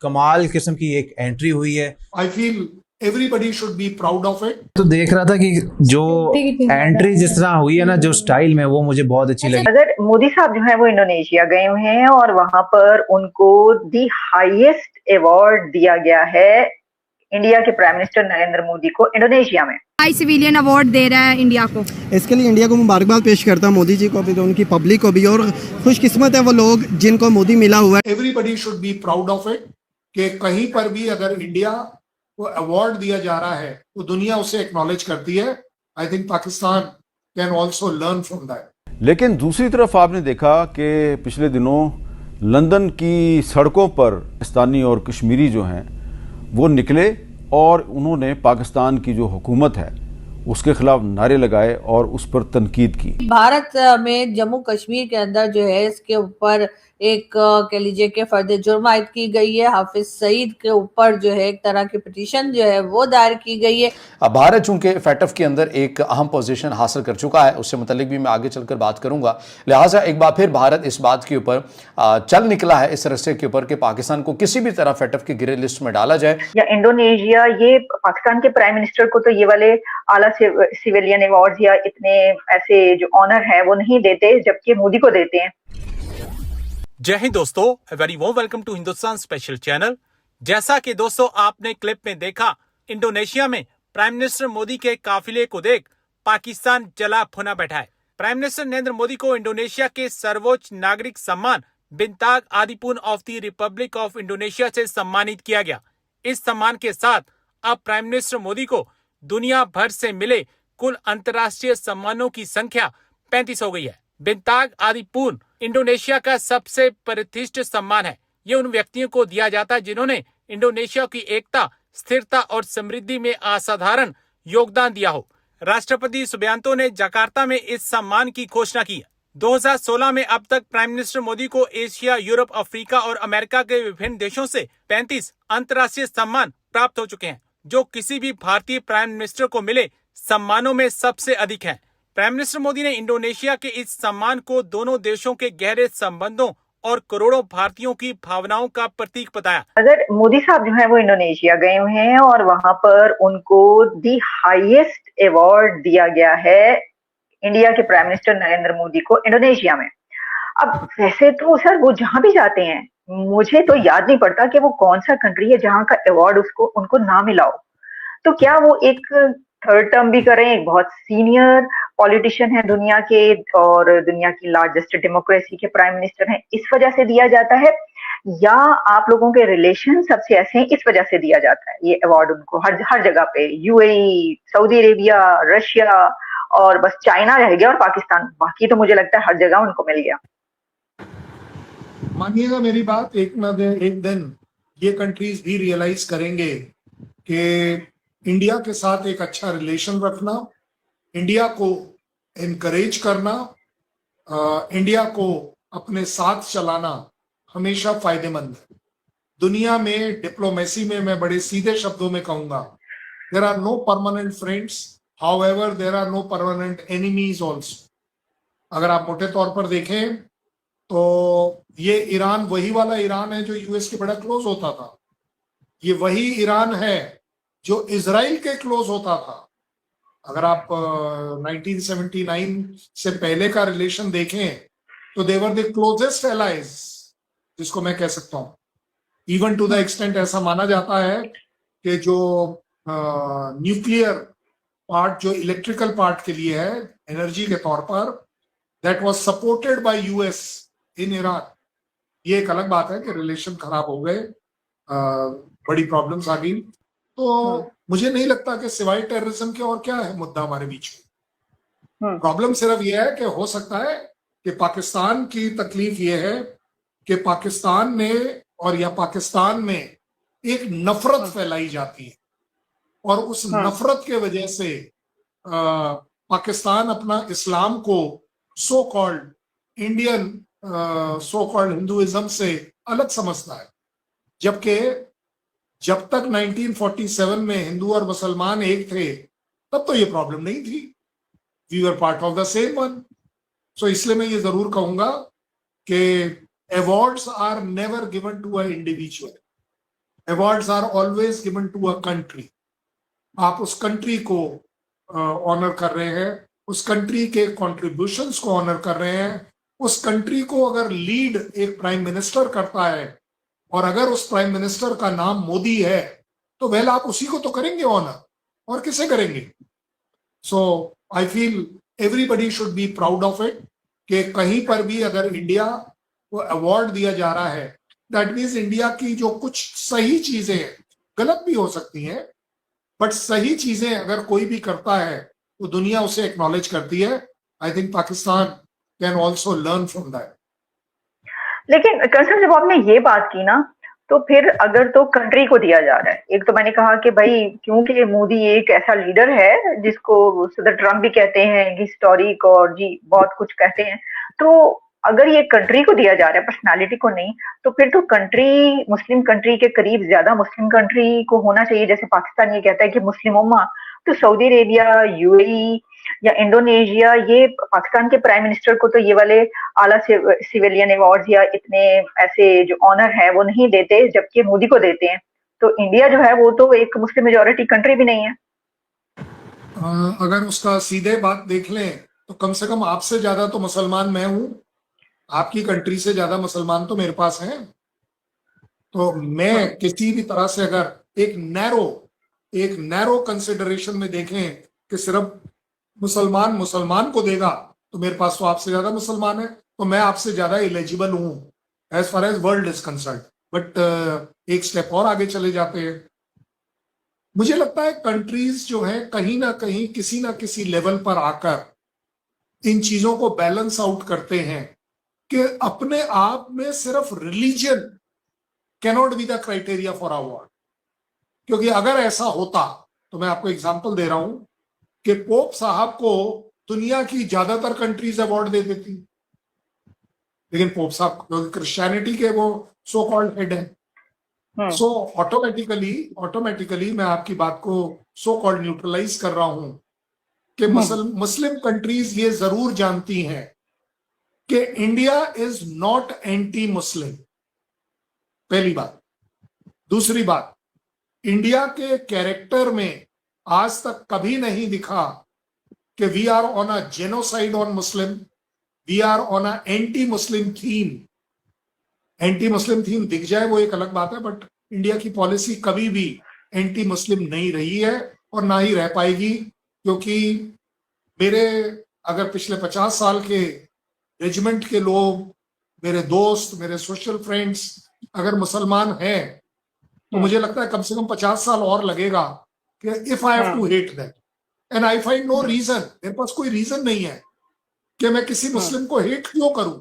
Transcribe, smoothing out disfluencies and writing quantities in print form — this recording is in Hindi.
कमाल किस्म की एक एंट्री हुई है। I feel everybody should be proud of it. तो देख रहा था कि जो एंट्री जिस तरह हुई है ना, जो स्टाइल में, वो मुझे बहुत अच्छी लगी। अगर मोदी साहब जो है वो इंडोनेशिया गए हुए हैं और वहां पर उनको दी हाईएस्ट अवार्ड दिया गया है इंडिया के प्राइम मिनिस्टर नरेंद्र मोदी को इंडोनेशिया में। हाई सिविलियन अवार्ड दे रहा है इंडिया को। इसके लिए इंडिया को मुबारकबाद पेश करता हूं, मोदी जी को भी, तो उनकी पब्लिक को भी, और खुशकिस्मत है वो लोग जिनको मोदी मिला हुआ है। Everybody should be proud of it कि कहीं पर भी अगर इंडिया को अवार्ड दिया जा रहा है तो दुनिया उसे एक्नॉलेज करती है। I think Pakistan can also learn from that. लेकिन दूसरी तरफ आपने देखा कि पिछले दिनों लंदन की सड़कों पर पाकिस्तानी और कश्मीरी जो हैं वो निकले और उन्होंने पाकिस्तान की जो हुकूमत है उसके खिलाफ नारे लगाए और उस पर तनकीद की। भारत में जम्मू कश्मीर के अंदर जो है इसके ऊपर एक कह लीजिए कि फर्द जुर्म आयद की गई है। हाफिज सईद के ऊपर जो है एक तरह की पिटीशन जो है वो दायर की गई है। अब भारत चूंकि फैटफ के अंदर एक अहम पोजीशन हासिल कर चुका है, उससे मुतल्लिक भी मैं आगे चलकर बात करूंगा। लिहाजा एक बार फिर भारत इस बात के ऊपर चल निकला है इस रस्ते के ऊपर कि पाकिस्तान को किसी भी तरह फैटफ की ग्रे लिस्ट में डाला जाए। या इंडोनेशिया, ये पाकिस्तान के प्राइम मिनिस्टर को तो ये वाले आला सिविलियन अवार्ड या इतने ऐसे जो ऑनर है वो नहीं देते, जबकि मोदी को देते हैं। जय हिंद दोस्तों, very warm welcome to Hindustan special channel. जैसा कि दोस्तों आपने क्लिप में देखा, इंडोनेशिया में प्राइम मिनिस्टर मोदी के काफिले को देख पाकिस्तान जला भुना बैठा है। प्राइम मिनिस्टर नरेंद्र मोदी को इंडोनेशिया के सर्वोच्च नागरिक सम्मान Bintang Adipurna of the republic of Indonesia से सम्मानित किया गया। इस सम्मान के साथ अब प्राइम मिनिस्टर मोदी को दुनिया भर से मिले कुल अंतर्राष्ट्रीय सम्मानों की संख्या 35 हो गई है। बिंताग आदिपुन इंडोनेशिया का सबसे प्रतिष्ठित सम्मान है। ये उन व्यक्तियों को दिया जाता है जिन्होंने इंडोनेशिया की एकता, स्थिरता और समृद्धि में असाधारण योगदान दिया हो। राष्ट्रपति सुबियांतो ने जकार्ता में इस सम्मान की घोषणा की है। 2016 में अब तक प्राइम मिनिस्टर मोदी को एशिया, यूरोप, अफ्रीका और अमेरिका के विभिन्न देशों से 35 अंतर्राष्ट्रीय सम्मान प्राप्त हो चुके हैं, जो किसी भी भारतीय प्राइम मिनिस्टर को मिले सम्मानों में सबसे अधिक हैं। प्राइम मिनिस्टर मोदी ने इंडोनेशिया के इस सम्मान को दोनों देशों के गहरे संबंधों और करोड़ों भारतीयों की भावनाओं का प्रतीक बताया। अगर मोदी साहब जो है वो इंडोनेशिया गए हुए हैं और वहां पर उनको दी हाईएस्ट अवार्ड दिया गया है इंडिया के प्राइम मिनिस्टर नरेंद्र मोदी को इंडोनेशिया में। अब वैसे तो सर वो जहां भी जाते हैं, मुझे तो याद नहीं पड़ता कि वो कौन सा कंट्री है जहां का अवार्ड उनको ना मिला हो। तो क्या वो एक थर्ड टर्म भी करें, एक बहुत सीनियर पॉलिटिशियन है दुनिया के और दुनिया की लार्जेस्ट डेमोक्रेसी के प्राइम मिनिस्टर हैं, इस वजह से दिया जाता है, या आप लोगों के रिलेशन सबसे ऐसे हैं इस वजह से दिया जाता है ये अवार्ड उनको हर जगह पे? यूएई, सऊदी अरेबिया, रशिया और बस चाइना रह गया और पाकिस्तान, बाकी तो मुझे लगता है हर जगह उनको मिल गया। मानिएगा मेरी बात, एक दिन ये कंट्रीज भी रियलाइज करेंगे कि इंडिया के साथ एक अच्छा रिलेशन रखना, इंडिया को एनकरेज करना, इंडिया को अपने साथ चलाना हमेशा फायदेमंद है। दुनिया में डिप्लोमेसी में मैं बड़े सीधे शब्दों में कहूंगा, there are no permanent friends, however there are no permanent enemies also. अगर आप मोटे तौर पर देखें तो ये ईरान वही वाला ईरान है जो यूएस के बड़ा क्लोज होता था। ये वही ईरान है जो इजराइल के क्लोज होता था। अगर आप 1979 से पहले का रिलेशन देखें तो दे वर द क्लोजेस्ट एलाइज, जिसको मैं कह सकता हूं। इवन टू द एक्सटेंट ऐसा माना जाता है कि जो न्यूक्लियर पार्ट, जो इलेक्ट्रिकल पार्ट के लिए है एनर्जी के तौर पर, that was supported by US in Iran. ये एक अलग बात है कि रिलेशन खराब हो गए, बड़ी प्रॉब्लम्स आ गई। तो मुझे नहीं लगता कि सिवाय टेररिज्म के और क्या है मुद्दा हमारे बीच में। प्रॉब्लम सिर्फ यह है कि हो सकता है कि पाकिस्तान की तकलीफ यह है कि पाकिस्तान में एक नफरत फैलाई जाती है और उस नफरत के वजह से पाकिस्तान अपना इस्लाम को so called Indian, so called Hinduism से अलग समझता है। जबकि जब तक 1947 में हिंदू और मुसलमान एक थे तब तो ये प्रॉब्लम नहीं थी। We were part of the same one. So इसलिए मैं ये जरूर कहूंगा कि awards are never given to a individual, awards are always given to a country. आप उस कंट्री को ऑनर कर रहे हैं, उस कंट्री के कॉन्ट्रीब्यूशंस को ऑनर कर रहे हैं। उस कंट्री को अगर लीड एक प्राइम मिनिस्टर करता है और अगर उस प्राइम मिनिस्टर का नाम मोदी है तो वेल आप उसी को तो करेंगे ऑनर, और किसे करेंगे? So I feel everybody should be proud of it कि कहीं पर भी अगर इंडिया को अवार्ड दिया जा रहा है, दैट मीन्स इंडिया की जो कुछ सही चीजें हैं, गलत भी हो सकती हैं, बट सही चीजें अगर कोई भी करता है तो दुनिया उसे एक्नॉलेज करती है। I think Pakistan can also learn from that. लेकिन कंसर्न जब आपने ये बात की ना, तो फिर अगर तो कंट्री को दिया जा रहा है, एक तो मैंने कहा कि भाई क्योंकि मोदी एक ऐसा लीडर है जिसको सदर ट्रम्प भी कहते हैं, हिस्टोरिक और जी बहुत कुछ कहते हैं, तो अगर ये कंट्री को दिया जा रहा है, पर्सनालिटी को नहीं, तो फिर तो कंट्री मुस्लिम कंट्री के करीब ज्यादा मुस्लिम कंट्री को होना चाहिए। जैसे पाकिस्तान ये कहता है कि मुस्लिम उम्मा, तो सऊदी अरेबिया, यूएई या इंडोनेशिया, ये पाकिस्तान के प्राइम मिनिस्टर को तो ये वाले आला सिविलियन अवार्ड्स या इतने ऐसे जो ऑनर है वो नहीं देते, जबकि मोदी को देते हैं। तो इंडिया जो है वो तो एक मुस्लिम मेजोरिटी कंट्री भी नहीं है। अगर उसका सीधे बात देख लें तो कम से कम आपसे ज्यादा तो मुसलमान मैं हूं, आपकी कंट्री से ज्यादा मुसलमान तो मेरे पास हैं। तो मैं किसी भी तरह से अगर एक नैरो कंसिडरेशन में देखें कि सिर्फ मुसलमान को देगा, तो मेरे पास तो आपसे ज्यादा मुसलमान है, तो मैं आपसे ज्यादा एलिजिबल हूं as far as world is concerned. But एक स्टेप और आगे चले जाते हैं। मुझे लगता है कंट्रीज जो है कहीं ना कहीं किसी ना किसी लेवल पर आकर इन चीजों को बैलेंस आउट करते हैं कि अपने आप में सिर्फ religion cannot be the criteria for award. क्योंकि अगर ऐसा होता तो मैं आपको एग्जांपल दे रहा हूं कि पोप साहब को दुनिया की ज्यादातर कंट्रीज अवार्ड दे देती, लेकिन पोप साहब क्रिश्चियनिटी के वो सो कॉल्ड हेड है। सो ऑटोमेटिकली मैं आपकी बात को सो कॉल्ड न्यूट्रलाइज कर रहा हूं कि मुस्लिम कंट्रीज ये जरूर जानती हैं कि India is not anti Muslim, पहली बात। दूसरी बात, इंडिया के कैरेक्टर में आज तक कभी नहीं दिखा कि we are on a genocide on Muslim, we are on a anti Muslim theme. Anti Muslim theme दिख जाए वो एक अलग बात है, बट इंडिया की पॉलिसी कभी भी एंटी मुस्लिम नहीं रही है और ना ही रह पाएगी। क्योंकि मेरे अगर पिछले 50 साल के रेजिमेंट के लोग, मेरे दोस्त, मेरे सोशल फ्रेंड्स अगर मुसलमान हैं, तो मुझे लगता है कम से कम 50 साल और लगेगा कि if I have to hate that, and I find no reason, मेरे पास कोई रीजन नहीं है कि मैं किसी मुस्लिम को हेट क्यों करूं।